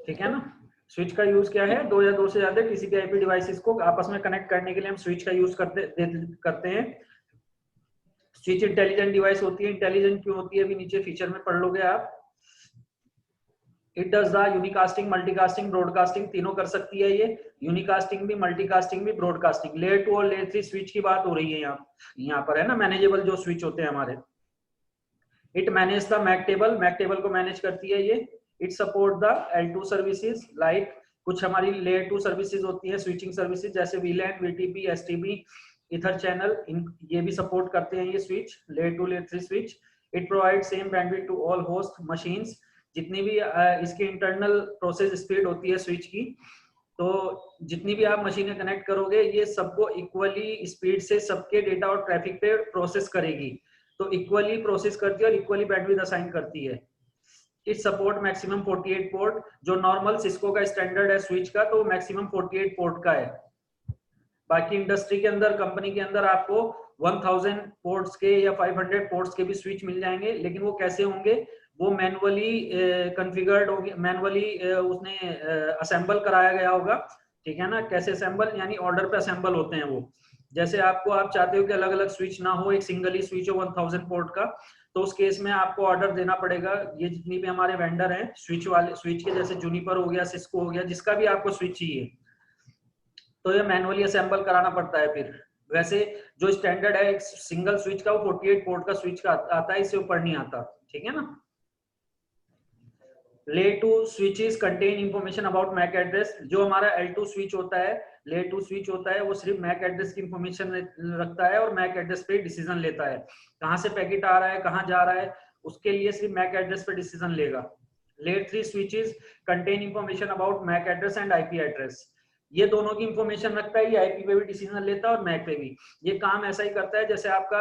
ठीक है ना। स्विच का यूज क्या है, दो या दो से ज्यादा टीसीपी आईपी डिवाइसेस को आपस में कनेक्ट करने के लिए हम स्विच का यूज करते हैं। स्विच इंटेलिजेंट डिवाइस होती है। इंटेलिजेंट क्यों होती है, अभी नीचे फीचर में पढ़ लोगे आप। It does the यूनिकास्टिंग, multicasting, broadcasting, तीनों कर सकती है ये। यूनिकास्टिंग भी, मल्टीकास्टिंग भी, ब्रॉडकास्टिंग। लेयर 2 और लेयर 3 स्विच की बात हो रही है यहाँ पर, है ना, मैनेजेबल जो स्विच होते हैं हमारे। It manage the MAC table, MAC table को मैनेज करती है ये। It support the L2 services, like कुछ हमारी लेयर 2 सर्विसेज होती है, स्विचिंग सर्विसेज, जैसे VLAN, VTP, STB, ether channel, ये भी सपोर्ट करते हैं ये switch, layer 2 layer 3 switch. It provide same bandwidth to all host machines, जितनी भी इसकी इंटरनल प्रोसेस स्पीड होती है स्विच की, तो जितनी भी आप मशीनें कनेक्ट करोगे ये सबको इक्वली स्पीड से सबके डेटा और ट्रैफिक पे प्रोसेस करेगी, तो इक्वली प्रोसेस करती है और इक्वली बैंडविड्थ असाइन करती है। इट सपोर्ट मैक्सिमम 48 पोर्ट, जो नॉर्मल सिस्को का स्टैंडर्ड है स्विच का, तो मैक्सिमम 48 पोर्ट का है। बाकी इंडस्ट्री के अंदर, कंपनी के अंदर आपको 1000 पोर्ट्स के या 500 पोर्ट्स के भी स्विच मिल जाएंगे, लेकिन वो कैसे होंगे, वो मैनुअली कॉन्फ़िगर्ड होंगे, मैनुअली उसने असेंबल कराया गया होगा, ठीक है ना। कैसे असेंबल, यानी ऑर्डर पे असेंबल होते हैं वो। जैसे आपको, आप चाहते हो कि अलग अलग स्विच ना हो, एक सिंगल ही स्विच हो 1000 पोर्ट का, तो उस केस में आपको ऑर्डर देना पड़ेगा। ये जितनी भी हमारे वेंडर हैं स्विच वाले, स्विच के जैसे जूनिपर हो गया, सिस्को हो गया, जिसका भी आपको स्विच चाहिए, तो ये मैनुअली असेंबल कराना पड़ता है। फिर वैसे जो स्टैंडर्ड है एक सिंगल स्विच का, वो 48 पोर्ट का स्विच का आता है, इससे ऊपर नहीं आता, ठीक है ना। Layer 2 switches contain information about MAC address. जो हमारा L2 स्विच होता है, लेयर 2 स्विच होता है, वो सिर्फ मैक एड्रेस की इंफॉर्मेशन रखता है और मैक एड्रेस पे डिसीजन लेता है। कहाँ से पैकेट आ रहा है, कहाँ जा रहा है, उसके लिए सिर्फ मैक एड्रेस पे डिसीजन लेगा। Layer 3 switches contain information about MAC address and IP address. ये दोनों की इंफॉर्मेशन रखता है, ये आईपी पे भी डिसीजन लेता है और मैक पे भी। ये काम ऐसा ही करता है जैसे आपका,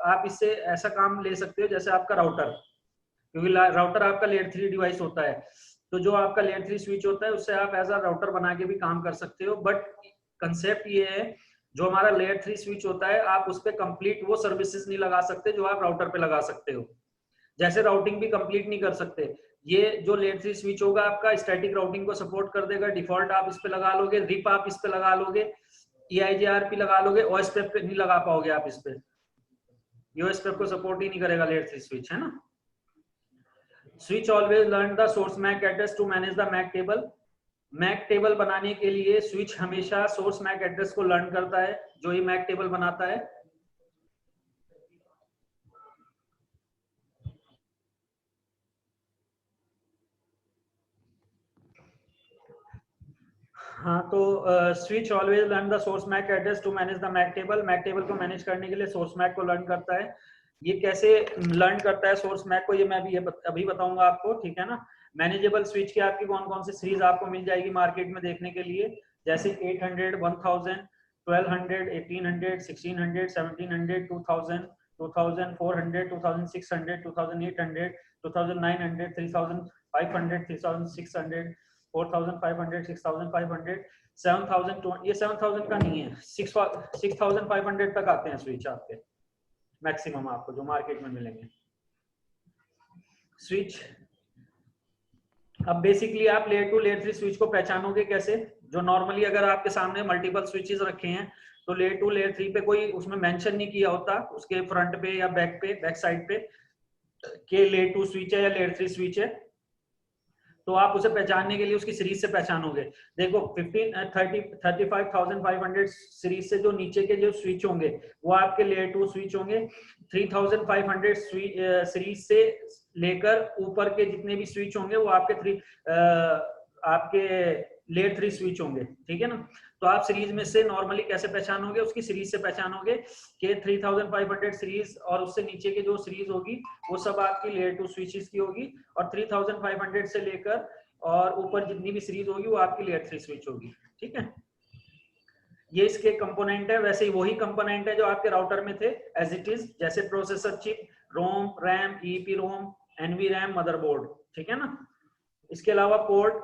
आप इससे ऐसा काम ले सकते हो जैसे आपका राउटर, क्योंकि राउटर आपका लेयर 3 डिवाइस होता है, तो जो आपका लेयर 3 स्विच होता है उससे आप एज अ राउटर बना के भी काम कर सकते हो। बट कंसेप्ट ये है, जो हमारा लेयर 3 स्विच होता है, आप उस पर कंप्लीट वो सर्विसेज नहीं लगा सकते जो आप राउटर पे लगा सकते हो। जैसे राउटिंग भी कंप्लीट नहीं कर सकते, ये जो लेयर 3 स्विच होगा आपका स्टैटिक राउटिंग को सपोर्ट कर देगा, डिफॉल्ट आप इस पे लगा लोगे, रिप आप इस पे लगा लोगे, EIGRP लगा लोगे, OSPF पे नहीं लगा पाओगे आप इस पे, OSPF को सपोर्ट ही नहीं करेगा लेयर 3 स्विच, है ना। Switch always learn the source MAC address to manage the MAC table. MAC table बनाने के लिए स्विच हमेशा सोर्स मैक एड्रेस को लर्न करता है, जो ये मैक टेबल बनाता है। हाँ, तो switch always learn the source MAC address to manage the MAC table. MAC table को मैनेज करने के लिए सोर्स मैक को लर्न करता है। ये कैसे लर्न करता है सोर्स मैक को, ये मैं अभी बताऊंगा आपको, ठीक है ना। मैनेजेबल स्विच की आपकी कौन कौन सी सीरीज आपको मिल जाएगी मार्केट में देखने के लिए, जैसे 800, 1000, 1200, 1800, 1600, 1700, 2000, 2400, 2600, 2800, 2900, 3500, 3600, 4500, 6500, 7000, ये 7000 का नहीं है, 6500 तक आते हैं स्विच आपके मैक्सिमम, आपको जो मार्केट में मिलेंगे स्विच। अब बेसिकली आप लेयर 2 लेयर 3 स्विच को पहचानोगे कैसे, जो नॉर्मली अगर आपके सामने मल्टीपल स्विचेस रखे हैं, तो लेयर 2 लेयर 3 पे कोई उसमें मेंशन नहीं किया होता उसके फ्रंट पे या बैक साइड पे के लेयर 2 स्विच है या लेयर 3 स्विच है, तो आप उसे पहचानने के लिए उसकी सीरीज से पहचानोगे। देखो 35,500 सीरीज से जो नीचे के जो स्विच होंगे वो आपके लेयर 2 स्विच होंगे। 3500 सीरीज से लेकर ऊपर के जितने भी स्विच होंगे वो आपके लेयर 3 स्विच होंगे, ठीक है ना। तो आप सीरीज में से नॉर्मली कैसे पहचानोगे, उसकी सीरीज से पहचानोगे कि 3500 सीरीज और उससे नीचे के जो सीरीज होगी वो सब आपकी लेयर 2 स्विचेस की होगी, और 3500 से लेकर और ऊपर जितनी भी सीरीज होगी वो आपकी लेयर 3 स्विच होगी, ठीक है। ये इसके कंपोनेंट है, वैसे ही वही कंपोनेंट है जो आपके राउटर में थे एज इट इज, जैसे प्रोसेसर चिप, रोम, रैम, EEPROM, NVRAM, मदरबोर्ड, ठीक है ना। इसके अलावा पोर्ट,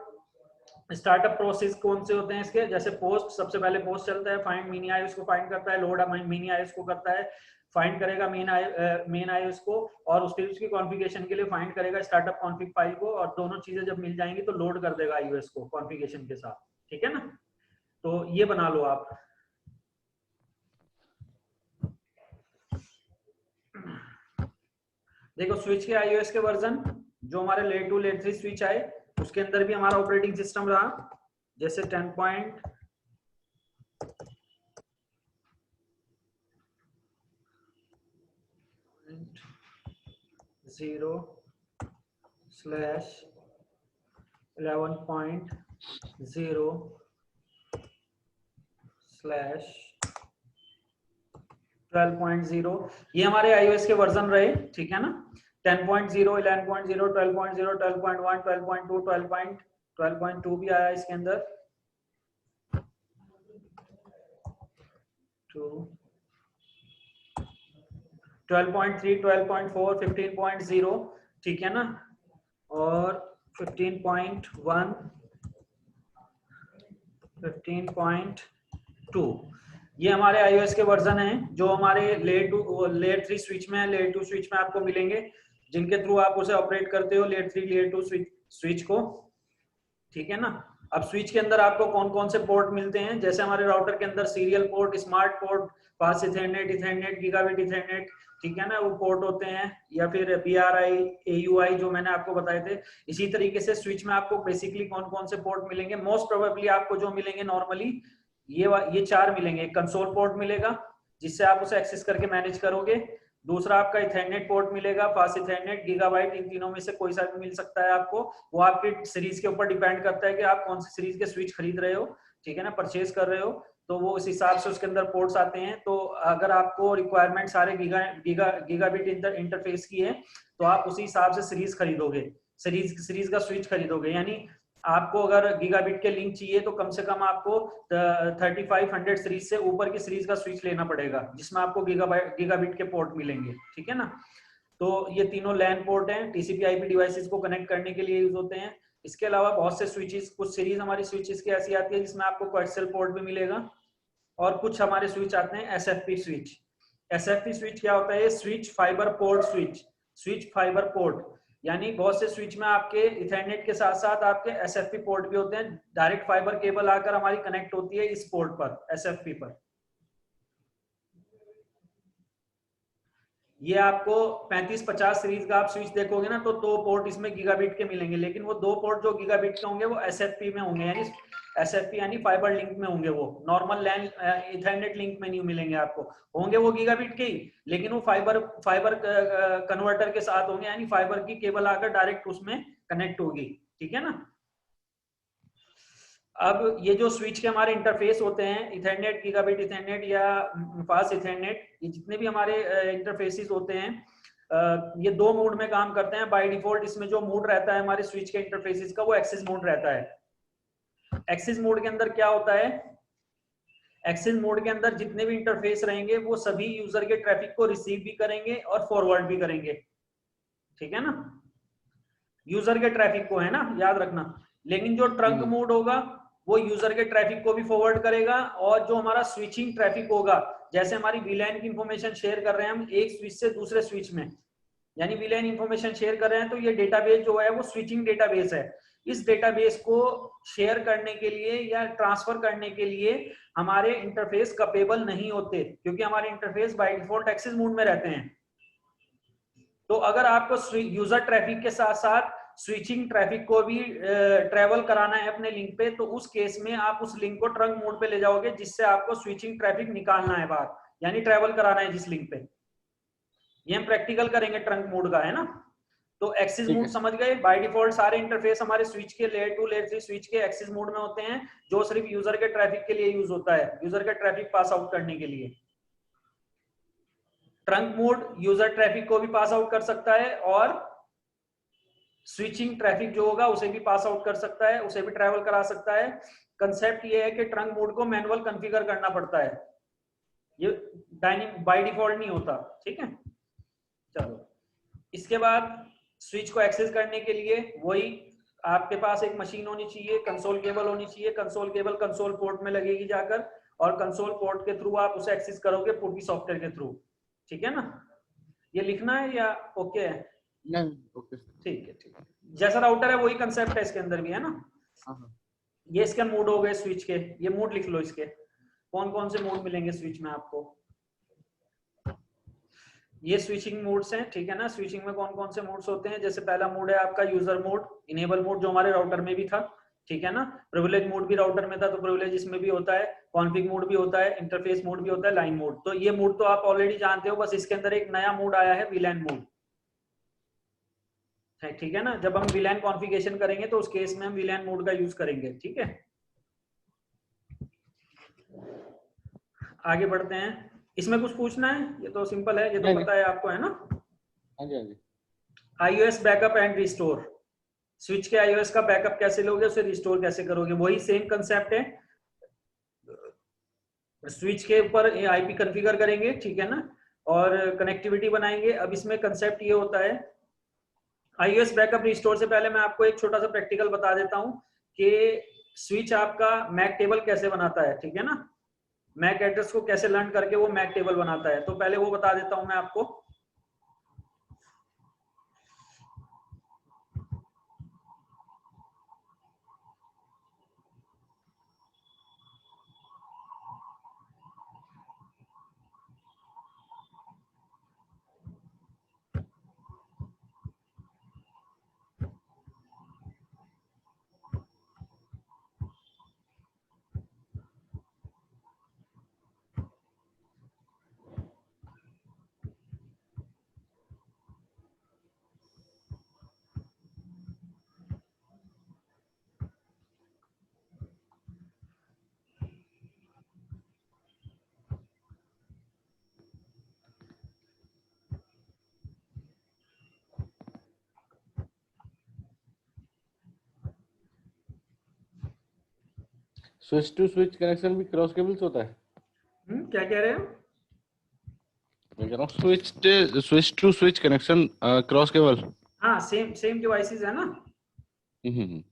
स्टार्टअप प्रोसेस कौन से होते हैं इसके, जैसे पोस्ट, सबसे पहले पोस्ट चलता है, फाइंड मिनी आई उसको फाइंड करता है, लोड मिनी आई उसको करता है, फाइंड करेगा मेन आईओएस को, और उसके उसकी कॉन्फ़िगरेशन के लिए फाइंड करेगा स्टार्टअप कॉन्फ़िग फाइल को, और दोनों चीजें जब मिल जाएंगी तो लोड कर देगा आईओएस को कॉन्फ़िगरेशन के साथ। ठीक है ना, तो ये बना लो आप। देखो स्विच के आईओएस के वर्जन जो हमारे लेयर 2 लेयर 3 स्विच आए उसके अंदर भी हमारा ऑपरेटिंग सिस्टम रहा, जैसे 10.0/11.0/12.0 ये हमारे iOS के वर्जन रहे। ठीक है ना, 10.0, 11.0, 12.0, 12.1, 12.2, 12.2 भी आया इसके अंदर, 12.3, 12.4, 15.0, ठीक है ना, और 15.1, 15.2 ये हमारे iOS के वर्जन हैं जो हमारे लेयर 3 स्विच में है, लेयर 2 स्विच में आपको मिलेंगे, जिनके थ्रू आप उसे ऑपरेट करते हो लेयर 3 लेयर 2 स्विच को। ठीक है ना, अब स्विच के अंदर आपको कौन कौन से पोर्ट मिलते हैं, जैसे हमारे राउटर के अंदर serial port, smart port, fast Ethernet, Ethernet, gigabit Ethernet, ठीक है ना, वो पोर्ट होते हैं, या फिर BRI, AUI जो मैंने आपको बताए थे। इसी तरीके से स्विच में आपको बेसिकली कौन कौन से पोर्ट मिलेंगे, मोस्ट प्रोबेबली आपको जो मिलेंगे नॉर्मली ये 4 मिलेंगे। कंसोल पोर्ट मिलेगा जिससे आप उसे एक्सेस करके मैनेज करोगे, दूसरा आपका इथरनेट पोर्ट मिलेगा, फास्ट इथरनेट, गीगाबाइट, इन तीनों में से कोई सा भी मिल सकता है आपको, वो आपकी सीरीज के ऊपर डिपेंड करता है कि आप कौन सी सीरीज के स्विच खरीद रहे हो, ठीक है ना, परचेज कर रहे हो, तो वो उस हिसाब से उसके अंदर पोर्ट्स आते हैं। तो अगर आपको रिक्वायरमेंट सारे गीगाबिट इंटरफेस की है तो आप उसी हिसाब से सीरीज खरीदोगे, सीरीज का स्विच खरीदोगे, यानी आपको अगर गीगाबिट के लिंक चाहिए तो कम से कम आपको 3500 सीरीज से ऊपर की सीरीज का स्विच लेना पड़ेगा जिसमें आपको गीगाबिट के पोर्ट मिलेंगे। ठीक है ना, तो ये तीनों लैन पोर्ट हैं, TCP IP डिवाइसेस को कनेक्ट करने के लिए यूज होते हैं। इसके अलावा बहुत से स्विचेस, कुछ सीरीज हमारी स्विचेस की ऐसी आती है जिसमें आपको कोएक्सियल पोर्ट भी मिलेगा, और कुछ हमारे स्विच आते हैं SFP स्विच। SFP स्विच क्या होता है, switch fibre port switch, switch fibre port, यानी बहुत से स्विच में आपके इथरनेट के साथ साथ आपके SFP पोर्ट भी होते हैं, डायरेक्ट फाइबर केबल आकर हमारी कनेक्ट होती है इस पोर्ट पर, SFP पर। ये आपको 3550 सीरीज का आप स्विच देखोगे ना तो 2 पोर्ट इसमें गीगाबिट के मिलेंगे, लेकिन वो 2 पोर्ट जो गीगाबिट के होंगे वो SFP में होंगे, यानी SFP यानी फाइबर लिंक में होंगे, वो नॉर्मल लैन इथरनेट लिंक में नहीं मिलेंगे आपको, होंगे वो गीगाबिट के ही, लेकिन वो फाइबर कन्वर्टर के साथ होंगे, यानी फाइबर की केबल आकर डायरेक्ट उसमें कनेक्ट होगी। ठीक है ना, अब ये जो स्विच के हमारे इंटरफेस होते हैं, इथरनेट, गीगाबिट इथरनेट या फास्ट इथरनेट, ये जितने भी हमारे इंटरफेसेस होते हैं ये 2 मोड में काम करते हैं बाय डिफॉल्ट। इसमें जो मोड रहता है हमारे स्विच के इंटरफेसेस का वो एक्सेस मोड रहता है। एक्सेस मोड के अंदर क्या होता है, एक्सेस मोड के अंदर जितने भी इंटरफेस रहेंगे वो सभी यूजर के ट्रैफिक को रिसीव भी करेंगे और फॉरवर्ड भी करेंगे। ठीक है ना, यूजर के ट्रैफिक को, है ना, याद रखना, लेकिन जो ट्रंक मोड होगा वो यूजर के ट्रैफिक को भी फॉरवर्ड करेगा, और जो हमारा स्विचिंग ट्रैफिक होगा, जैसे हमारी वीलैन की इंफॉर्मेशन शेयर कर रहे हैं हम एक स्विच से दूसरे स्विच में, यानी वीलैन इंफॉर्मेशन शेयर कर रहे हैं, तो ये डेटाबेस जो है वो स्विचिंग डेटाबेस है। इस डेटाबेस को शेयर करने के लिए या ट्रांसफर करने के लिए हमारे इंटरफेस कैपेबल नहीं होते, क्योंकि हमारे interface by default access mode में रहते हैं। तो अगर आपको यूजर ट्रैफिक के साथ साथ स्विचिंग ट्रैफिक को भी ट्रेवल कराना है अपने लिंक पे, तो उस केस में आप उस लिंक को ट्रंक मोड पे ले जाओगे, जिससे आपको स्विचिंग ट्रैफिक निकालना है बाहर, यानी ट्रेवल कराना है जिस लिंक पे। ये हम प्रैक्टिकल करेंगे ट्रंक मोड का, है ना। तो एक्सेस मोड समझ गए, बाय डिफॉल्ट सारे इंटरफेस हमारे स्विच के लेयर 2 लेयर 3 स्विच के एक्सेस मोड में होते हैं, जो सिर्फ यूजर के ट्रैफिक के लिए यूज होता है, यूजर का ट्रैफिक पास आउट करने के लिए। ट्रंक मोड यूजर ट्रैफिक को भी पास आउट कर सकता है, और स्विचिंग ट्रैफिक जो होगा उसे भी पास आउट कर सकता है, उसे भी ट्रैवल करा सकता है। कंसेप्ट ये है कि ट्रंक मोड को मैनुअल कॉन्फ़िगर करना पड़ता है, ये बाय डिफॉल्ट नहीं होता। ठीक है, चलो इसके बाद स्विच को एक्सेस करने के लिए वही आपके पास एक मशीन होनी चाहिए, कंसोल केबल होनी चाहिए, कंसोल केबल कंसोल पोर्ट में लगेगी जाकर, और कंसोल पोर्ट के थ्रू आप उसे एक्सेस करोगे पुटी सॉफ्टवेयर के थ्रू। ठीक है ना? ये लिखना है या ओके है? नहीं, ओके। ठीक है, ठीक है। जैसा राउटर है वही कंसेप्ट है इसके अंदर भी, है ना? हाँ। ये इसके मूड हो गए स्विच के, ये मूड लिख लो इसके, कौन कौन से मूड मिलेंगे स्विच में आपको। ये स्विचिंग मोड्स हैं, ठीक है ना? स्विचिंग में कौन कौन से मोड्स होते हैं? जैसे पहला मोड है आपका यूजर मोड, इनेबल मोड जो हमारे राउटर में भी था, ठीक है ना? प्रिविलेज मोड भी राउटर में था तो प्रिविलेज इसमें भी होता है, कॉन्फिग मोड भी होता है, इंटरफेस मोड भी होता है, लाइन मोड। तो ये मोड तो आप ऑलरेडी जानते हो, बस इसके अंदर एक नया मोड आया है, वीलैन मोड, ठीक है ना? जब हम वीलैन कॉन्फ़िगरेशन करेंगे तो उस केस में हम वीलैन मोड का यूज करेंगे, ठीक है? आगे बढ़ते हैं। इसमें कुछ पूछना है? ये तो सिंपल है, ये तो पता है आपको, है ना? हाँ जी, हाँ जी। iOS backup and restore, switch के iOS का बैकअप कैसे लोगे, उसे रिस्टोर कैसे करोगे, वही सेम कंसेप्ट है। स्विच के ऊपर आईपी कॉन्फ़िगर करेंगे, ठीक है ना? और कनेक्टिविटी बनाएंगे। अब इसमें कंसेप्ट ये होता है, iOS बैकअप रिस्टोर से पहले मैं आपको एक छोटा सा प्रैक्टिकल बता देता हूं कि स्विच आपका मैक टेबल कैसे बनाता है, ठीक है ना? मैक एड्रेस को कैसे लर्न करके वो मैक टेबल बनाता है, तो पहले वो बता देता हूं मैं आपको। स्विच टू स्विच कनेक्शन भी क्रॉस केबल्स होता है? क्या कह रहे हो? मैं कह रहा हूँ switch to switch connection cross cable. हाँ, सेम सेम डिवाइसेस है ना। हम्म।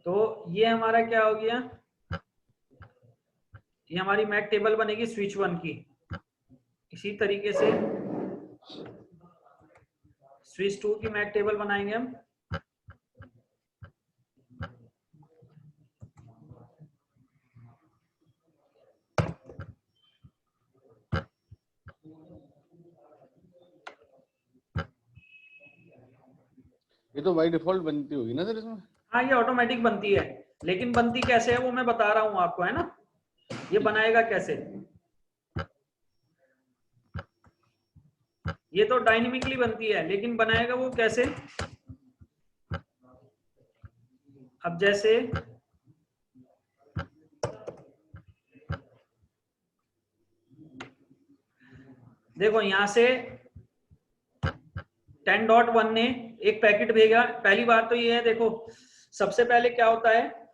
तो ये हमारा क्या हो गया, ये हमारी मैक टेबल बनेगी स्विच वन की। इसी तरीके से स्विच टू की मैक टेबल बनाएंगे हम। ये तो बाई डिफॉल्ट बनती होगी ना सर इसमें? हाँ, ये ऑटोमेटिक बनती है, लेकिन बनती कैसे है वो मैं बता रहा हूँ आपको, है ना? ये बनाएगा कैसे, ये तो डायनेमिकली बनती है, लेकिन बनाएगा वो कैसे? अब जैसे देखो यहां से 10.1 ने एक पैकेट भेजा। पहली बात तो ये है, देखो सबसे पहले क्या होता है,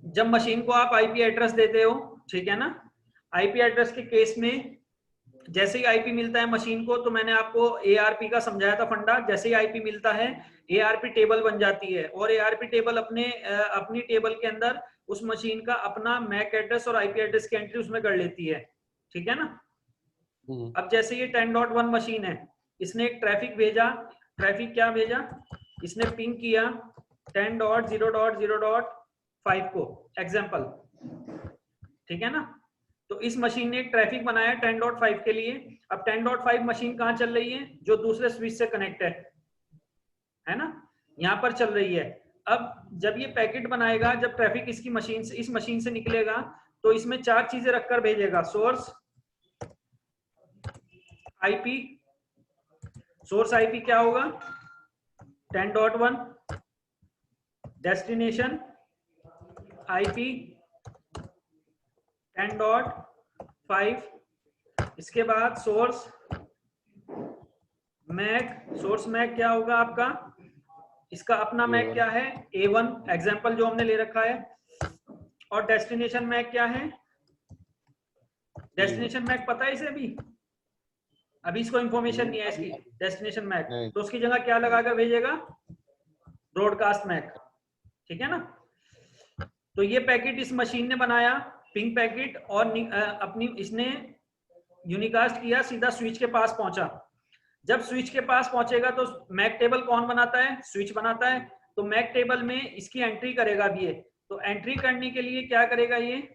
जब मशीन को आप आईपी एड्रेस देते हो, ठीक है ना? आईपी एड्रेस के केस में जैसे ही आईपी मिलता है मशीन को, तो मैंने आपको एआरपी का समझाया था फंडा, जैसे ही आईपी मिलता है एआरपी टेबल बन जाती है, और एआरपी टेबल अपनी टेबल के अंदर उस मशीन का अपना मैक एड्रेस और आईपी एड्रेस की एंट्री उसमें कर लेती है, ठीक है ना। अब जैसे ये 10.1 मशीन है, इसने एक ट्रैफिक भेजा, ट्रैफिक क्या भेजा, इसने पिंग किया 10.0.0.5 को एग्जांपल, ठीक है ना। तो इस मशीन ने एक ट्रैफिक बनाया 10.5 के लिए। अब 10.5 मशीन कहाँ चल रही है, जो दूसरे स्विच से कनेक्ट है ना, यहाँ पर चल रही है। अब जब ये पैकेट बनाएगा, जब ट्रैफिक इसकी मशीन से, इस मशीन से निकलेगा, तो इसमें 4 चीजें रखकर भेजेगा, सोर्स आईपी, सोर्स आईपी क्या होगा 10.1, डेस्टिनेशन आईपी 10.5, इसके बाद सोर्स मैक, सोर्स मैक क्या होगा आपका, इसका अपना मैक क्या है A1 एग्जांपल जो हमने ले रखा है, और डेस्टिनेशन मैक क्या है, डेस्टिनेशन मैक पता है इसे अभी इसको इंफॉर्मेशन नहीं है इसकी, डेस्टिनेशन मैक, तो उसकी जगह क्या लगाकर भेजेगा, ब्रॉडकास्ट मैक, ठीक है ना। तो ये पैकेट इस मशीन ने बनाया पिंग पैकेट, और अपनी इसने यूनिकास्ट किया, सीधा स्विच के पास पहुंचा। जब स्विच के पास पहुंचेगा तो मैक टेबल कौन बनाता है, स्विच बनाता है, तो मैक टेबल में इसकी एंट्री करेगा भी ये। तो एंट्री करने के लिए क्या करेगा ये,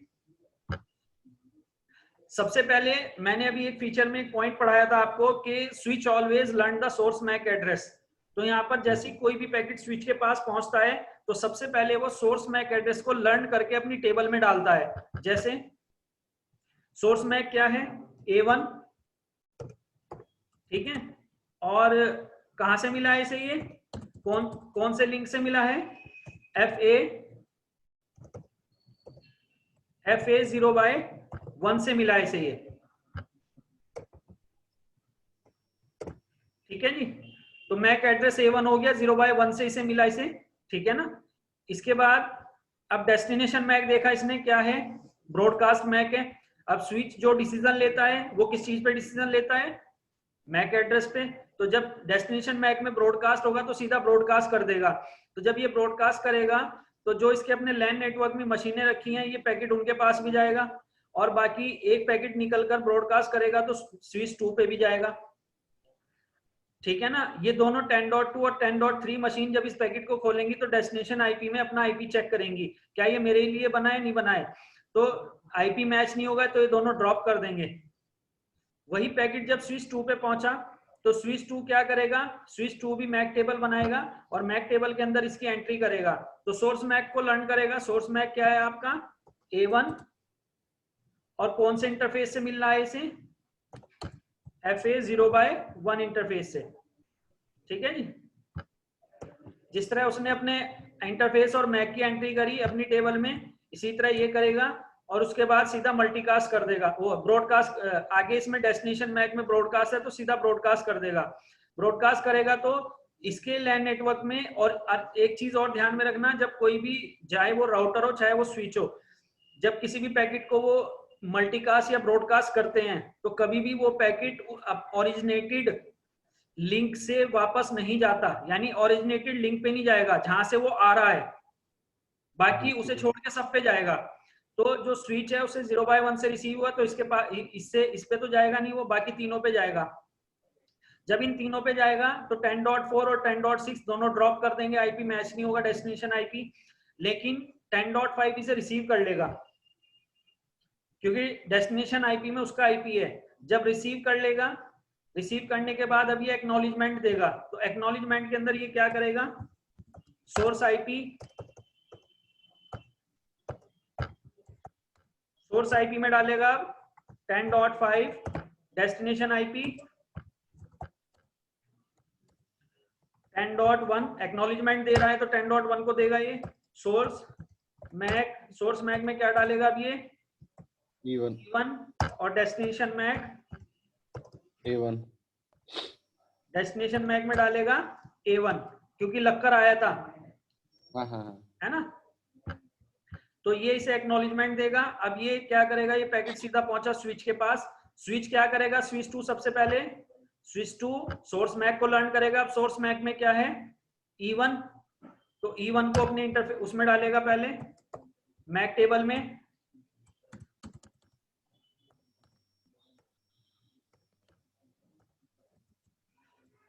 सबसे पहले मैंने अभी एक फीचर में एक पॉइंट पढ़ाया था आपको कि switch always learn the source MAC address. तो यहाँ पर जैसे कोई भी पैकेट स्विच के पास पहुंचता है, तो सबसे पहले वो सोर्स मैक एड्रेस को लर्न करके अपनी टेबल में डालता है। जैसे सोर्स मैक क्या है A1, ठीक है, और कहां से मिला है इसे, ये कौन से लिंक से मिला है, FA 0/1 से मिला है इसे ये, ठीक है जी। तो मैक एड्रेस A1 हो गया, 0/1 से इसे मिला इसे, ठीक है ना। इसके बाद अब डेस्टिनेशन मैक देखा इसने क्या है, ब्रॉडकास्ट मैक है। अब स्विच जो डिसीजन लेता है वो किस चीज पे डिसीजन लेता है, मैक एड्रेस पे। तो जब डेस्टिनेशन मैक में ब्रॉडकास्ट होगा तो सीधा ब्रॉडकास्ट कर देगा। तो जब ये ब्रॉडकास्ट करेगा तो जो इसके अपने लैन नेटवर्क में मशीनें रखी हैं, ये पैकेट उनके पास भी जाएगा, और बाकी एक पैकेट निकलकर ब्रॉडकास्ट करेगा तो स्विच 2 पे भी जाएगा, ठीक है ना। ये दोनों 10.2 और 10.3 मशीन जब इस पैकेट को खोलेंगी तो डेस्टिनेशन आईपी में अपना आईपी चेक करेंगी, क्या ये मेरे लिए बना है नहीं बना है, तो आईपी मैच नहीं होगा तो ये दोनों ड्रॉप कर देंगे। वही पैकेट जब स्विच 2 पे पहुंचा तो स्विच 2 क्या करेगा, स्विच 2 भी मैक टेबल बनाएगा और मैक टेबल के अंदर इसकी एंट्री करेगा। तो सोर्स मैक को लर्न करेगा, सोर्स मैक क्या है आपका A1, और कौन से इंटरफेस से मिल रहा है इसे, FA 0/1 इंटरफेस से, ठीक है जी। जिस तरह उसने अपने इंटरफेस और मैक की एंट्री करी अपनी टेबल में, इसी तरह ये करेगा, और उसके बाद सीधा मल्टीकास्ट कर देगा, वो ब्रॉडकास्ट, आगे इसमें डेस्टिनेशन मैक में ब्रॉडकास्ट है तो सीधा ब्रॉडकास्ट कर देगा। ब्रॉडकास्ट करेगा तो इसके लैन नेटवर्क में, और एक चीज और ध्यान में रखना, जब कोई भी चाहे वो राउटर हो चाहे वो स्विच हो, जब किसी भी पैकेट को वो मल्टीकास्ट या ब्रॉडकास्ट करते हैं तो कभी भी वो पैकेट ओरिजिनेटेड लिंक से वापस नहीं जाता, यानी ओरिजिनेटेड लिंक पे नहीं जाएगा जहां से वो आ रहा है, बाकी उसे छोड़ के सब पे जाएगा। तो जो स्विच है उसे 0/1 से रिसीव हुआ तो इसके पास इससे इस पे तो जाएगा नहीं, वो बाकी तीनों पे जाएगा। जब इन तीनों पे जाएगा तो 10.4 और 10.6 दोनों ड्रॉप कर देंगे, आईपी मैच नहीं होगा डेस्टिनेशन आईपी, लेकिन 10.5 इसे रिसीव कर लेगा क्योंकि डेस्टिनेशन आईपी में उसका आईपी है। जब रिसीव कर लेगा, रिसीव करने के बाद अब ये एक्नॉलेजमेंट देगा, तो एक्नॉलेजमेंट के अंदर ये क्या करेगा, सोर्स आईपी में डालेगा 10.5 डेस्टिनेशन आईपी, 10.1 एक्नॉलेजमेंट दे रहा है तो 10.1 को देगा ये सोर्स मैक में क्या डालेगा अब ये E1 और destination Mac A1, destination Mac में डालेगा A1 क्योंकि लगकर आया था, है ना। तो ये इसे एक्नॉलेजमेंट देगा। अब ये क्या करेगा, ये पैकेट सीधा पहुंचा स्विच के पास, स्विच क्या करेगा, स्विच 2 सबसे पहले स्विच 2 सोर्स मैक को लर्न करेगा। अब सोर्स मैक में क्या है, E1, तो E1 को अपने इंटरफेस उसमें डालेगा पहले मैक टेबल में,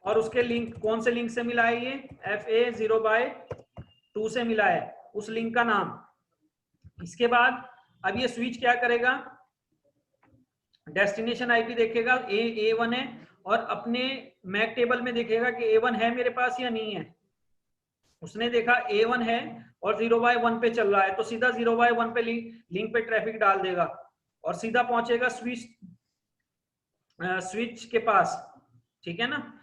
और उसके लिंक कौन से लिंक से मिला है, ये FA0/2 से मिला है, उस लिंक का नाम। इसके बाद अब ये स्विच क्या करेगा, डेस्टिनेशन आईपी देखेगा, A1 है, और अपने मैक टेबल में देखेगा कि A1 है मेरे पास या नहीं है। उसने देखा A1 है और 0/1 पे चल रहा है, तो सीधा 0/1 पे लिंक पे ट्रैफिक डाल देगा और सीधा पहुंचेगा स्विच के पास, ठीक है ना,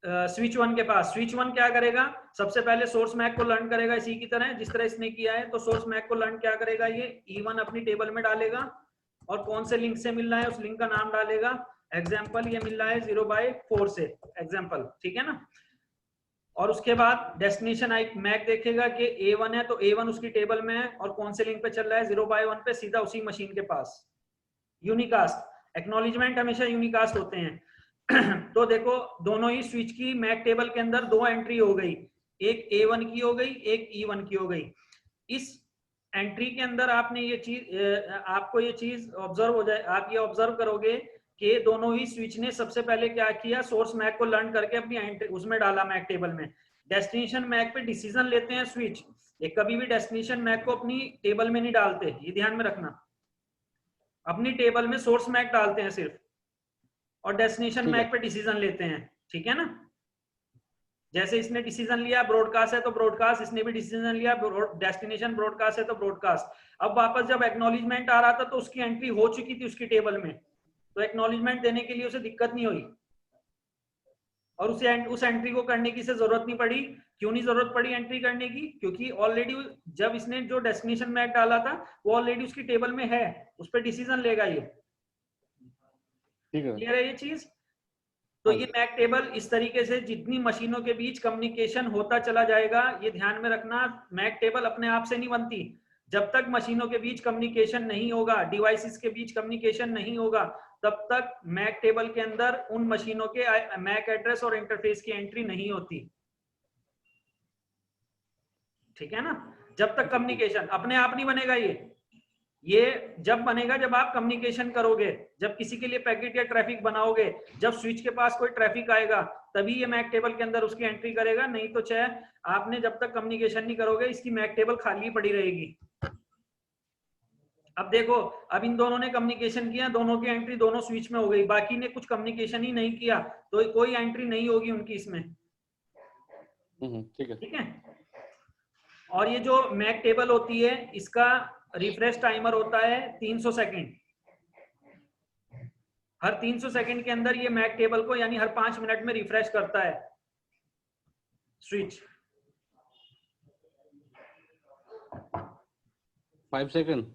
स्विच 1 के पास। स्विच 1 क्या करेगा, सबसे पहले सोर्स मैक को लर्न करेगा इसी की तरह जिस तरह इसने किया है। तो सोर्स मैक को लर्न क्या करेगा, ये E1 अपनी टेबल में डालेगा और कौन से लिंक से मिल रहा है उस लिंक का नाम डालेगा। एग्जाम्पल ये मिल रहा है 0/4 से, एग्जाम्पल, ठीक है ना। और उसके बाद डेस्टिनेशन मैक देखेगा कि A1 है, तो A1 उसकी टेबल में है और कौन से लिंक पे चल रहा है, 0/1 पे, सीधा उसी मशीन के पास। यूनिकास्ट, एक्नॉलेजमेंट हमेशा यूनिकास्ट होते हैं। तो देखो दोनों ही स्विच की मैक टेबल के अंदर 2 एंट्री हो गई, एक A1 की हो गई, एक E1 की हो गई। इस एंट्री के अंदर आपने ये चीज, आपको ये चीज ऑब्जर्व हो जाए, आप ये ऑब्जर्व करोगे कि दोनों ही स्विच ने सबसे पहले क्या किया, सोर्स मैक को लर्न करके अपनी एंट्री उसमें डाला मैक टेबल में। डेस्टिनेशन मैक पे डिसीजन लेते हैं स्विच, ये कभी भी डेस्टिनेशन मैक को अपनी टेबल में नहीं डालते, ये ध्यान में रखना। अपनी टेबल में सोर्स मैक डालते हैं सिर्फ, और डेस्टिनेशन मैक पे डिसीजन लेते हैं, ठीक है ना। जैसे इसने डिसीजन लिया ब्रॉडकास्ट है तो ब्रॉडकास्ट, इसने भी डिसीजन लिया डेस्टिनेशन ब्रॉडकास्ट है तो ब्रॉडकास्ट। अब वापस जब एक्नॉलेजमेंट आ रहा था तो उसकी एंट्री हो चुकी थी उसकी टेबल में, तो एक्नॉलेजमेंट देने के लिए उसे दिक्कत नहीं हुई और उसे उस एंट्री को करने की से जरूरत नहीं पड़ी। क्यों नहीं जरूरत पड़ी एंट्री करने की, क्योंकि ऑलरेडी जब इसने जो डेस्टिनेशन मैक डाला था वो ऑलरेडी उसकी टेबल में है, उस पर डिसीजन लेगा ये। क्लियर है ये चीज। तो ये मैक टेबल इस तरीके से जितनी मशीनों के बीच कम्युनिकेशन होता चला जाएगा, ये ध्यान में रखना, मैक टेबल अपने आप से नहीं बनती। जब तक मशीनों के बीच कम्युनिकेशन नहीं होगा, डिवाइसेस के बीच कम्युनिकेशन नहीं होगा, तब तक मैक टेबल के अंदर उन मशीनों के मैक एड्रेस और इंटरफेस की एंट्री नहीं होती, ठीक है ना। जब तक कम्युनिकेशन अपने आप नहीं बनेगा, ये जब बनेगा जब आप कम्युनिकेशन करोगे, जब किसी के लिए पैकेट या ट्रैफिक बनाओगे, जब स्विच के पास कोई ट्रैफिक आएगा तभी ये मैक टेबल के अंदर उसकी एंट्री करेगा, नहीं तो चाहे आपने जब तक कम्युनिकेशन नहीं करोगे इसकी मैक टेबल खाली पड़ी रहेगी। अब देखो, अब इन दोनों ने कम्युनिकेशन किया, दोनों की एंट्री दोनों स्विच में हो गई, बाकी ने कुछ कम्युनिकेशन ही नहीं किया तो कोई एंट्री नहीं होगी उनकी इसमें, ठीक है। और ये जो मैक टेबल होती है इसका रिफ्रेश टाइमर होता है 300 सेकंड। हर 300 सेकंड के अंदर ये मैक टेबल को यानी हर 5 मिनट में रिफ्रेश करता है स्विच। 5 सेकंड,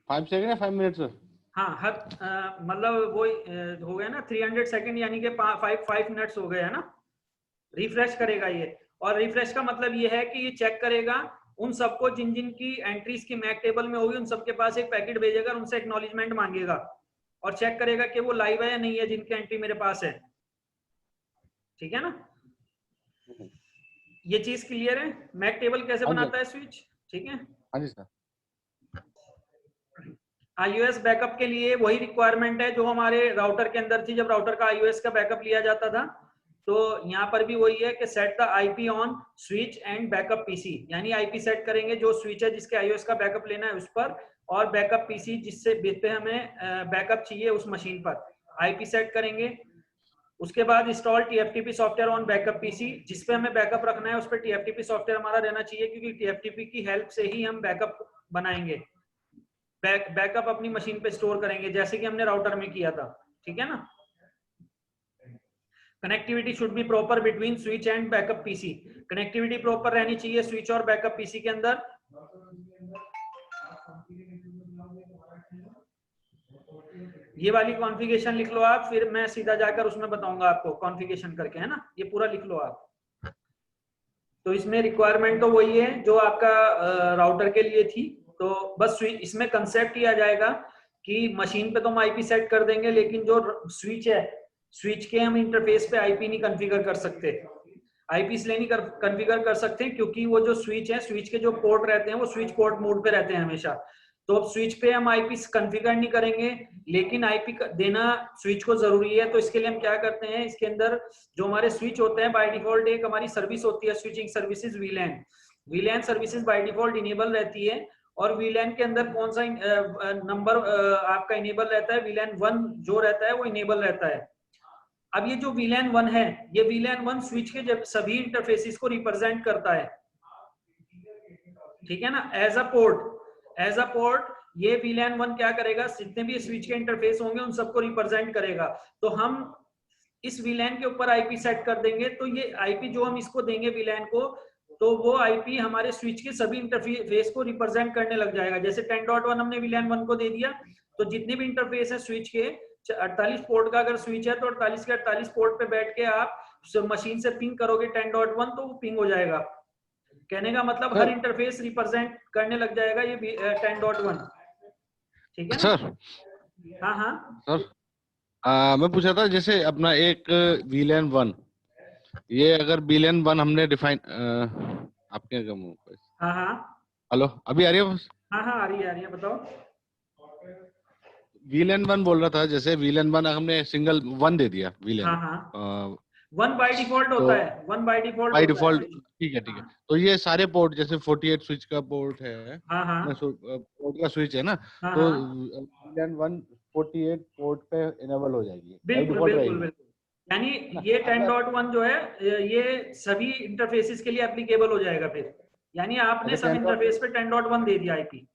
5 सेकंड या 5 मिनट्स? हाँ, हर मतलब वो हो गया ना 300 सेकंड, यानी कि 5 मिनट्स हो गए है ना। रिफ्रेश करेगा ये, और रिफ्रेश का मतलब ये है कि ये चेक करेगा उन सबको जिन जिन की एंट्रीज की मैक टेबल में होगी, उन सबके पास एक पैकेट भेजेगा, उनसे एक्नॉलेजमेंट मांगेगा और चेक करेगा कि वो लाइव है या नहीं है जिनकी एंट्री मेरे पास है, ठीक है ना। ये चीज क्लियर है, मैक टेबल कैसे बनाता है स्विच, ठीक है। हाँ जी सर। iOS बैकअप के लिए वही रिक्वायरमेंट है जो हमारे राउटर के अंदर थी, जब राउटर का iOS का बैकअप लिया जाता था, तो यहाँ पर भी वही है कि set the IP on switch and backup PC, यानी आईपी सेट करेंगे जो स्विच है जिसके iOS का बैकअप लेना है उस पर, और बैकअप पीसी जिससे पे हमें बैकअप चाहिए उस मशीन पर आईपी सेट करेंगे। उसके बाद install TFTP software on backup PC, जिसपे हमें बैकअप रखना है उस पर टीएफटीपी सॉफ्टवेयर हमारा रहना चाहिए, क्योंकि टीएफटीपी की हेल्प से ही हम बैकअप बनाएंगे, बैकअप अपनी मशीन पे स्टोर करेंगे जैसे कि हमने राउटर में किया था, ठीक है ना। Connectivity should be proper between switch and backup PC, connectivity proper रहनी चाहिए स्विच और बैकअप पीसी के अंदर। ये वाली कॉन्फ़िगरेशन लिख लो आप, फिर मैं सीधा जाकर उसमें बताऊंगा आपको कॉन्फ़िगरेशन करके, है ना। ये पूरा लिख लो आप। तो इसमें रिक्वायरमेंट तो वही है जो आपका राउटर के लिए थी, तो बस इसमें कंसेप्ट ही आ जाएगा कि मशीन पे तो हम आईपी सेट कर देंगे, लेकिन जो स्विच है, स्विच के हम इंटरफेस पे आईपी नहीं कॉन्फ़िगर कर सकते। आईपी इसलिए नहीं कॉन्फ़िगर कर सकते क्योंकि वो जो स्विच है, स्विच के जो पोर्ट रहते हैं वो स्विच पोर्ट मोड पे रहते हैं हमेशा। तो अब स्विच पे हम आईपी कॉन्फ़िगर नहीं करेंगे, लेकिन आईपी देना स्विच को जरूरी है। तो इसके लिए हम क्या करते हैं, इसके अंदर जो हमारे स्विच होते हैं बाय डिफॉल्ट एक हमारी सर्विस होती है switching services वीलैन। वीलैन services by default enable रहती है, और वीलैन के अंदर कौन सा नंबर आपका इनेबल रहता है, वीलैन 1 जो रहता है वो इनेबल रहता है। अब ये जो वीलैन 1 है, ये वीलैन 1 स्विच के जब सभी इंटरफेसेस को रिप्रेजेंट करता है, ठीक है ना, एज अ पोर्ट ये वीलैन 1 क्या करेगा, जितने भी स्विच के इंटरफेस होंगे उन सबको रिप्रेजेंट करेगा। तो हम इस वीलैन के ऊपर आईपी सेट कर देंगे, तो ये आईपी जो हम इसको देंगे वीलैन को, तो वो आईपी हमारे स्विच के सभी इंटरफेस को रिप्रेजेंट करने लग जाएगा। जैसे 10.1 हमने वीलैन 1 को दे दिया, तो जितने भी इंटरफेस है स्विच के 48 पोर्ट का अगर स्विच है, तो 48 के 48 पोर्ट पे बैठ के आप मशीन से पिंग करोगे 10.1, तो वो पिंग हो जाएगा। कहने का मतलब हर इंटरफेस रिप्रेजेंट करने लग जाएगा ये 10.1, ठीक है ना। सर हाँ हाँ सर मैं पूछा था जैसे अपना एक वीलैन 1, ये अगर वीलैन 1 हमने डिफाइन आपके हाँ हाँ हेलो अभी आ रही है? हाँ हाँ, आ रही है, बताओ। वीलैन 1 बोल रहा था, जैसे वीलैन 1 हमने सिंगल 1 दे दिया वीलैन, हाँ हाँ, 1 बाय डिफॉल्ट तो होता है, 1 बाय डिफॉल्ट बाय होता है डिफॉल्ट स्विच। ठीक है ठीक है। हाँ तो ये सारे पोर्ट जैसे 48 स्विच का पोर्ट है हाँ हाँ ना, पोर्ट का स्विच है ना, हाँ तो हाँ, वीलैन 1 48 पोर्ट पे इनेबल हो जाएगी, बाय बिल्कुल डिफॉल्ट बिल्कुल रहेगी, बिल्कुल। यानी है ना। ये अगर 10.1 जो है ये सभी इंटरफेसेस के लिए एप्लीकेबल हो जाएगा फिर। यानी आपने अच्छा सब 10 डॉट, इंटरफेस पे 10.1 दे दिया आईपी,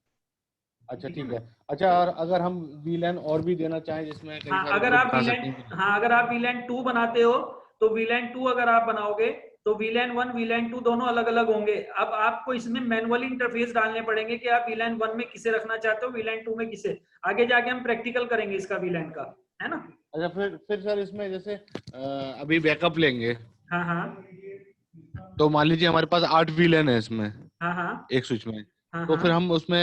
अच्छा ठीक है ठीक ना। है। अच्छा, और अगर हम वीलैन और भी देना चाहें जिसमें कई हाँ सारे अगर ग्रुप आप बना सकते वीलैन, हैं? हाँ अगर आप वीलैन 2 बनाते हो, तो वीलैन 2 अगर आप बनाओगे तो वीलैन 1 वीलैन 2 दोनों अलग अलग होंगे। अब आपको इसमें मैनुअली इंटरफेस डालने पड़ेंगे कि आप वीलैन 1 में किसे रखना चाहते हो, वीलैन 2 में किसे। आगे जाके हम प्रैक्टिकल करेंगे इसका वीलैन का, है ना। अच्छा, फिर सर इसमें जैसे अभी बैकअप लेंगे, हाँ हाँ तो मान लीजिए हमारे पास 8 वीलैन है इसमें हाँ हाँ एक स्विच में, हाँ तो हाँ। फिर हम उसमें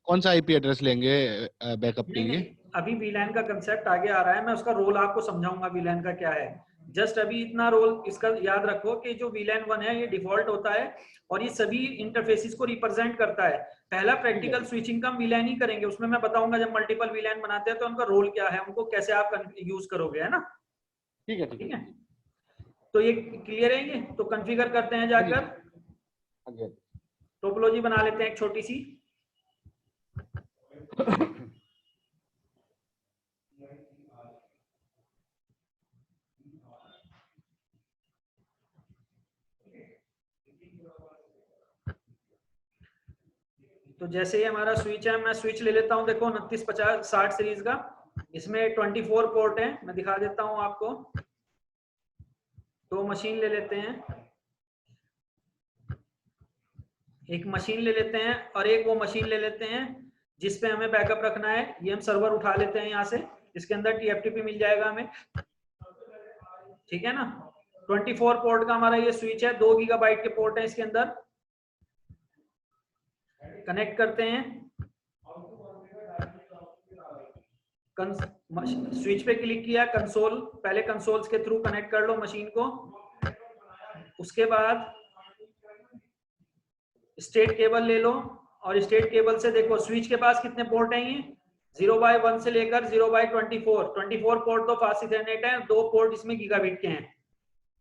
कौन सा आईपी एड्रेस लेंगे बैकअप के नहीं लिए? नहीं, अभी वीलैन का कंसेप्ट आगे आ रहा है, मैं उसका रोल आपको समझाऊंगा वीलैन का क्या है। जस्ट अभी इतना रोल इसका याद रखो कि जो वीलैन 1 है ये डिफॉल्ट होता है, और ये सभी इंटरफेसेस को रिप्रेजेंट करता है। पहला ठीक है प्रैक्टिकल स्विचिंग का हम वीलैन ही करेंगे, उसमें मैं बताऊंगा जब मल्टीपल वीलैन बनाते हैं तो उनका रोल क्या है, उनको कैसे आप यूज करोगे, है ना। ठीक है ठीक है ठीक है, ठीक तो ये क्लियर है, ये तो कॉन्फ़िगर करते हैं है। हाँ जी, जाकर। हाँ जी, हाँ टोपोलॉजी बना लेते हैं एक छोटी सी। तो जैसे ही हमारा स्विच है, मैं स्विच ले लेता हूं, देखो 2950-60 सीरीज का, इसमें 24 पोर्ट है, मैं दिखा देता हूं आपको। तो मशीन ले लेते हैं, एक मशीन ले लेते हैं, और एक वो मशीन ले लेते हैं जिसपे हमें बैकअप रखना है। ये हम सर्वर उठा लेते हैं यहाँ से, इसके अंदर टीएफटीपी मिल जाएगा हमें, ठीक है ना। 24 पोर्ट का हमारा ये स्विच है, 2 गीगाबाइट के पोर्ट है इसके अंदर। कनेक्ट करते हैं, स्विच पे क्लिक किया, कंसोल, पहले कंसोल्स के थ्रू कनेक्ट कर लो मशीन को। उसके बाद स्टेट केबल ले लो, और स्टेट केबल से देखो स्विच के पास कितने पोर्ट हैं, ये 0/1 से लेकर 0/24 पोर्ट तो फास्ट इथरनेट है, 2 पोर्ट इसमें गीगाबिट के हैं।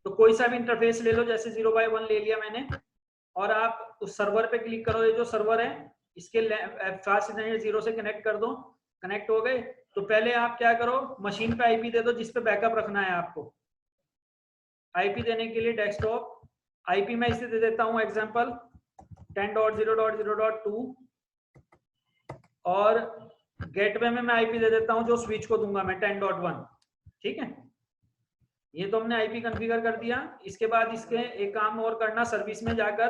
तो कोई सा भी इंटरफेस ले लो, जैसे 0/1 ले लिया मैंने, और आप उस सर्वर पे क्लिक करो, ये जो सर्वर है इसके फास्ट इथरनेट 0 से कनेक्ट कर दो। कनेक्ट हो गए, तो पहले आप क्या करो, मशीन पे आईपी दे दो जिस पे बैकअप रखना है आपको। आईपी देने के लिए डेस्कटॉप आईपी मैं इसे दे देता हूं एग्जांपल 10.0.0.2, और गेटवे में मैं आईपी दे देता हूं जो स्विच को दूंगा मैं 10.1, ठीक है। ये तो हमने आईपी कॉन्फ़िगर कर दिया। इसके बाद इसके एक काम और करना, सर्विस में जाकर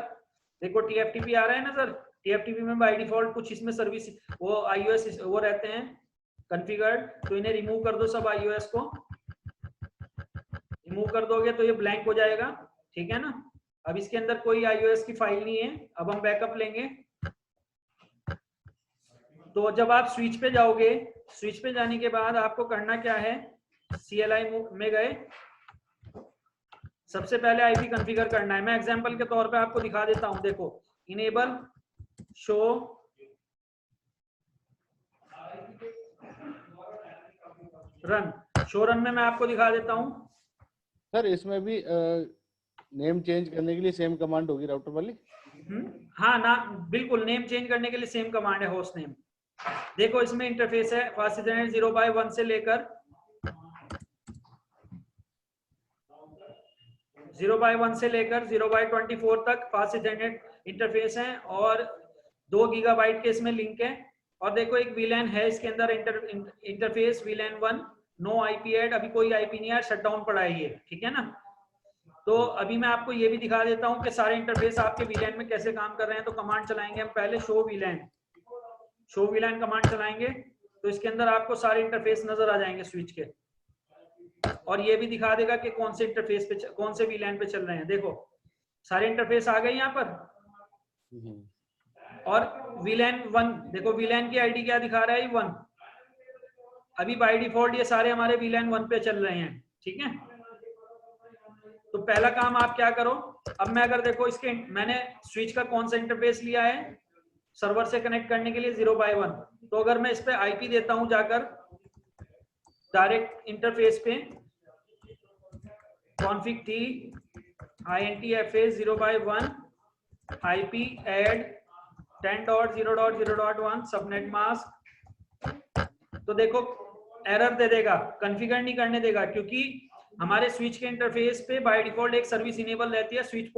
देखो टीएफटीपी आ रहा है ना सर, टीएफटीपी में बाय डिफॉल्ट कुछ इसमें सर्विस वो आईओएस वो रहते हैं कॉन्फ़िगर्ड, तो इन्हें रिमूव कर दो, सब आईओएस को रिमूव कर दोगे तो ये ब्लैंक हो जाएगा, ठीक है ना। अब इसके अंदर कोई आईओएस की फाइल नहीं है। अब हम बैकअप लेंगे, तो जब आप स्विच पे जाओगे, स्विच पे जाने के बाद आपको करना क्या है, CLI में गए, सबसे पहले आईपी कॉन्फ़िगर करना है। मैं एग्जांपल के तौर पे आपको दिखा देता हूं, देखो enable show run, show run में मैं आपको दिखा देता हूं। सर इसमें भी नेम चेंज करने के लिए सेम कमांड होगी राउटर वाली? हाँ ना, बिल्कुल नेम चेंज करने के लिए सेम कमांड है, होस्ट नेम। देखो इसमें इंटरफेस है, फास्ट इंटरनेट 0/1 से लेकर 0/24 तक फास्ट इंटरनेट इंटरफेस है, और 2 गीगाबाइट के इसमें लिंक है। और देखो एक VLAN है इसके अंदर, interface VLAN 1, no IP add, अभी कोई आईपी नहीं है, शट डाउन पड़ा है ये, ठीक है ना। तो अभी मैं आपको ये भी दिखा देता हूँ कि सारे इंटरफेस आपके VLAN में कैसे काम कर रहे हैं। तो कमांड चलाएंगे हम पहले, शो VLAN कमांड चलाएंगे, तो इसके अंदर आपको सारे इंटरफेस नजर आ जाएंगे स्विच के, और ये भी दिखा देगा कि कौन से इंटरफेस पे, कौन से VLAN पे चल रहे हैं। देखो सारे इंटरफेस आ गए यहाँ पर, और VLAN 1, देखो VLAN की आईडी क्या दिखा रहा है, 1। अभी बाय डिफॉल्ट ये सारे हमारे VLAN 1 पे चल रहे हैं, ठीक है। तो पहला काम आप क्या करो, अब मैं अगर देखो इसके, मैंने स्विच का कौन सा इंटरफेस लिया है सर्वर से कनेक्ट करने के लिए, 0/1। तो अगर मैं इस पे आईपी देता हूं जाकर डायरेक्ट इंटरफेस पे, config t intfa 0/1 IP add 10.0.0.1 subnet mask, तो देखो एरर दे देगा, कॉन्फ़िगर नहीं करने देगा, क्योंकि हमारे स्विच के इंटरफेस पे बाय डिफॉल्ट एक सर्विस इनेबल रहती है, स्विच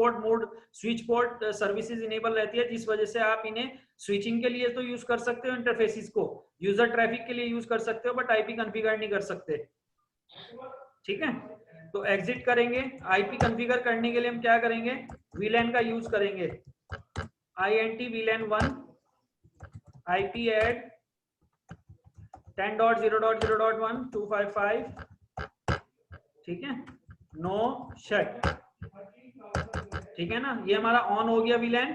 पोर्ट सर्विसेज इनेबल रहती है, जिस वजह से आप इन्हें स्विचिंग के लिए तो यूज कर सकते हो, इंटरफेसेस को यूजर ट्रैफिक के लिए यूज कर सकते हो, बट आईपी कॉन्फ़िगर नहीं कर सकते, ठीक है। तो एग्जिट करेंगे, आईपी कॉन्फ़िगर करने के लिए हम क्या करेंगे, VLAN का यूज करेंगे, int VLAN 1 IP add 10.0.0.1 255, ठीक है, नो शट, ठीक है ना। ये हमारा ऑन हो गया VLAN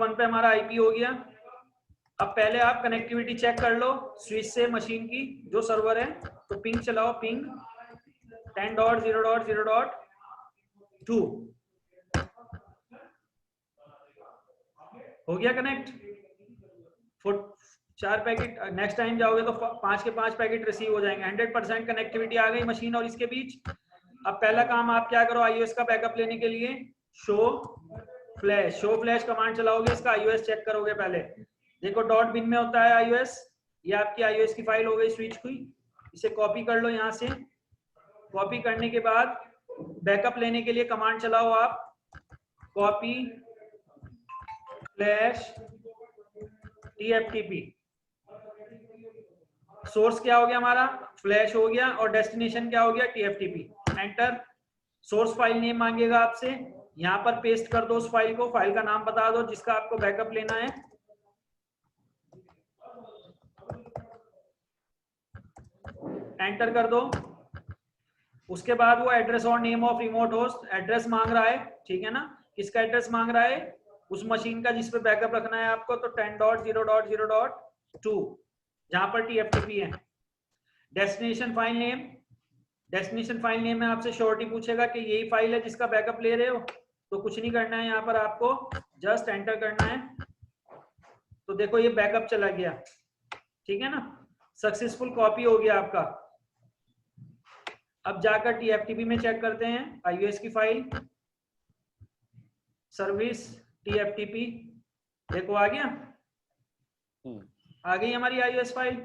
1 पे हमारा आईपी हो गया। अब पहले आप कनेक्टिविटी चेक कर लो स्विच से मशीन की, जो सर्वर है, तो पिंग चलाओ, पिंग 10.0.0.2 हो गया कनेक्ट। 4 पैकेट, नेक्स्ट टाइम जाओगे तो 5 के 5 पैकेट रिसीव हो जाएंगे। 100% कनेक्टिविटी आ गई मशीन और इसके बीच। अब पहला काम आप क्या करो, iOS का बैकअप लेने के लिए शो फ्लैश कमांड चलाओगे, इसका iOS चेक करोगे पहले। देखो .bin में होता है iOS, ये आपकी iOS की फाइल हो गई स्विच की, इसे कॉपी कर लो यहाँ से। कॉपी करने के बाद बैकअप लेने के लिए कमांड चलाओ आप, कॉपी फ्लैश TFTP। सोर्स क्या हो गया हमारा, फ्लैश हो गया, और डेस्टिनेशन क्या हो गया, TFTP। Enter. Source file name मांगेगा आपसे, यहां पर पेस्ट कर दो उस फाइल को, फाइल का नाम बता दो जिसका आपको बैकअप लेना है। एंटर कर दो। उसके बाद वो एड्रेस और name of remote host, address मांग रहा है, ठीक है ना। किसका एड्रेस मांग रहा है, उस मशीन का जिस पे बैकअप रखना है आपको, तो 10.0.0.2 जहां पर TFTP है। डेस्टिनेशन फाइल नेम में आपसे श्योरिटी पूछेगा कि यही फाइल है जिसका बैकअप ले रहे हो, तो कुछ नहीं करना है, यहाँ पर आपको जस्ट एंटर करना है। तो देखो ये बैकअप चला गया, ठीक है ना, सक्सेसफुल कॉपी हो गया आपका। अब जाकर TFTP में चेक करते हैं iOS की फाइल, सर्विस TFTP, देखो आ गया, आ गई हमारी iOS फाइल।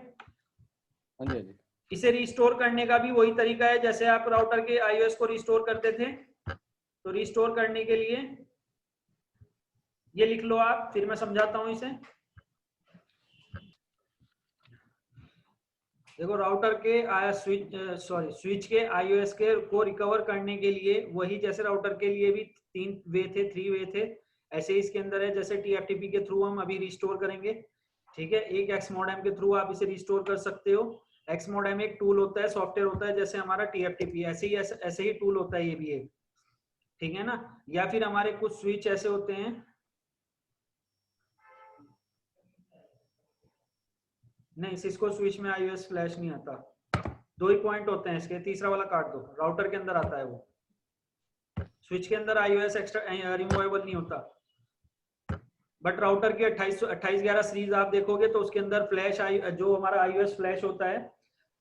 इसे रिस्टोर करने का भी वही तरीका है जैसे आप राउटर के iOS को रिस्टोर करते थे। तो रिस्टोर करने के लिए ये लिख लो आप, फिर मैं समझाता हूं इसे। देखो राउटर के स्विच के iOS के को रिकवर करने के लिए वही, जैसे राउटर के लिए भी 3 वे थे, ऐसे ही इसके अंदर है। जैसे TFTP के थ्रू हम अभी रिस्टोर करेंगे, ठीक है। एक एक्समोडेम के थ्रू आप इसे रिस्टोर कर सकते हो। एक्समोडेम एक टूल होता है, सॉफ्टवेयर होता है, जैसे हमारा TFTP ऐसे ही टूल होता है ये भी एक, ठीक है ना। या फिर हमारे कुछ स्विच ऐसे होते हैं, नहीं, सिस्को स्विच में iOS फ्लैश नहीं आता, 2 ही पॉइंट होते हैं इसके, तीसरा वाला काट दो, राउटर के अंदर आता है वो, स्विच के अंदर iOS एक्स्ट्रा रिमूवेबल नहीं होता। बट राउटर की 2811 सीरीज आप देखोगे तो उसके अंदर फ्लैश जो हमारा iOS फ्लैश होता है,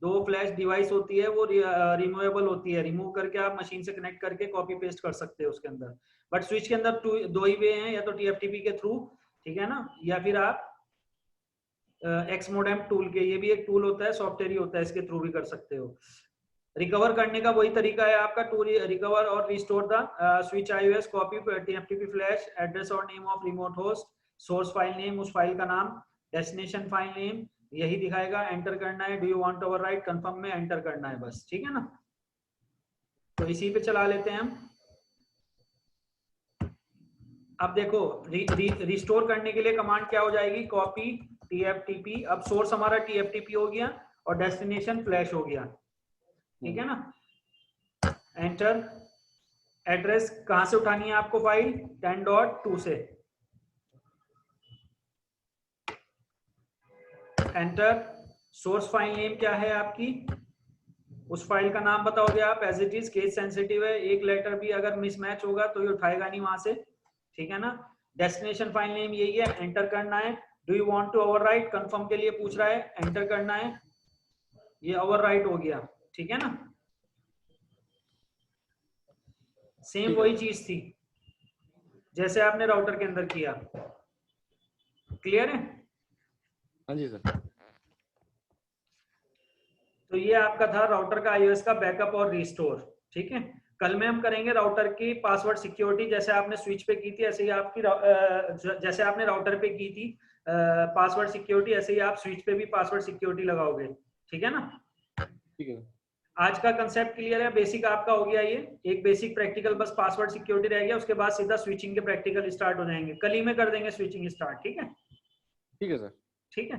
दो फ्लैश डिवाइस होती है, वो रिमूवेबल होती है, रिमूव करके आप मशीन से कनेक्ट करके कॉपी पेस्ट कर सकते हो उसके अंदर। बट स्विच के अंदर दो ही वे हैं, या तो TFTP के थ्रू, ठीक है ना, या फिर आप एक्स मोडेम टूल के, ये भी एक टूल होता है, सॉफ्टवेयर ही होता है, इसके थ्रू भी कर सकते हो। रिकवर करने का वही तरीका है आपका, टू रिकवर और restore the switch iOS, copy TFTP flash, address और name of remote host, source file name, उस फाइल का नाम, डेस्टिनेशन फाइल नेम यही दिखाएगा, एंटर करना है, do you want to overwrite, confirm में एंटर करना है बस, ठीक है ना। तो इसी पे चला लेते हैं हम। अब देखो रिस्टोर करने के लिए कमांड क्या हो जाएगी, कॉपी TFTP, अब सोर्स हमारा TFTP हो गया और डेस्टिनेशन फ्लैश हो गया, ठीक है ना। एंटर, एड्रेस कहां से उठानी है आपको फाइल, 10.2 से, एंटर, सोर्स फाइल नेम क्या है आपकी, उस फाइल का नाम बताओगे आप, as it is, case sensitive है, एक लेटर भी अगर मिसमैच होगा तो ये उठाएगा नहीं वहां से, ठीक है ना। डेस्टिनेशन फाइल नेम यही है, एंटर करना है, do you want to overwrite, confirm के लिए पूछ रहा है, एंटर करना है, ये ओवरराइट हो गया, ठीक है ना। सेम वही चीज थी जैसे आपने राउटर के अंदर किया, क्लियर है। हाँ जी सर। तो ये आपका था राउटर का iOS का बैकअप और रिस्टोर, ठीक है। कल में हम करेंगे राउटर की पासवर्ड सिक्योरिटी, जैसे आपने स्विच पे की थी ऐसे ही आपकी जैसे आपने राउटर पे की थी पासवर्ड सिक्योरिटी, ऐसे ही आप स्विच पे भी पासवर्ड सिक्योरिटी लगाओगे, ठीक है ना। ठीक है। आज का कंसेप्ट क्लियर है, बेसिक आपका हो गया, ये एक बेसिक प्रैक्टिकल बस पासवर्ड सिक्योरिटी रह गया, उसके बाद सीधा स्विचिंग के प्रैक्टिकल स्टार्ट हो जाएंगे, कल ही में कर देंगे स्विचिंग स्टार्ट, ठीक है। ठीक है सर। ठीक है,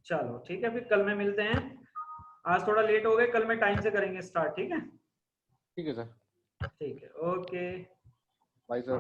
चलो ठीक है, फिर कल में मिलते हैं, आज थोड़ा लेट हो गए, कल में टाइम से करेंगे स्टार्ट, ठीक है। ठीक है सर। ठीक है, ओके, बाय सर।